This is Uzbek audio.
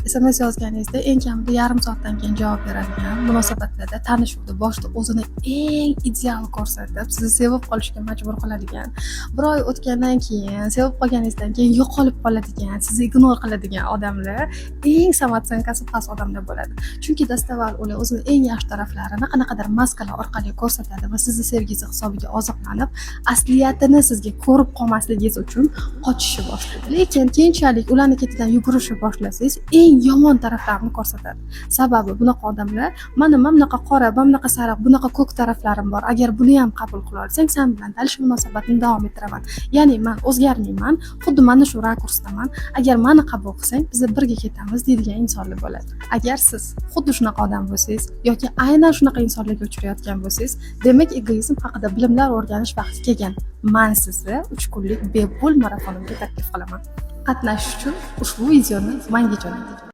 SMS yozganingizda eng kamida yarim soatdan keyin javob beradigan, munosabatlarda tanishuvda boshida o'zini eng ideal ko'rsatib, sizni sevib qolishga majbur qiladigan, bir oy o'tgandan keyin, sevib qolganingizdan keyin yo'qolib qoladigan, sizni ignor qiladigan odamlar eng samootsyenkasi past odamlar bo'ladi. Chunki dastavval ular o'zini eng yaxshi taraflarini qanaqadir maskalar orqali ko'rsatadi va sizni sevgisi hisobiga oziqlanib, asliyatini sizga ko'rib qolmasligingiz uchun qochishni boshlaydi. Lekin keyinchalik ularni ketidan yugurishni boshlasangiz, eng yomon taraflarini ko'rsatadi. Sababi bunaqa odamlar, mana bunaqa qora, bunaqa sariq, bunaqa ko'k taraflarim bor. Agar buni ham qabul qila olsang, sen bilan tanish munosabatni davom ettiraman. Ya'ni men o'zgarmayman, xuddi mana shu rakursdaman. Agar meni qabul qilsang, biz birga ketamiz deydigan insonlar bo'ladi. Agar siz xuddi shunaqa odam bo'lsangiz yoki aynan shunaqa insonlarga uchrayotgan bo'lsangiz, demak egoizm haqida bilimlar o'rganish vaqti kelgan. Men sizni 3 kunlik bepul marafonimga taklif qilaman. Qatnashish uchun ushbu videoni menga jo'nating.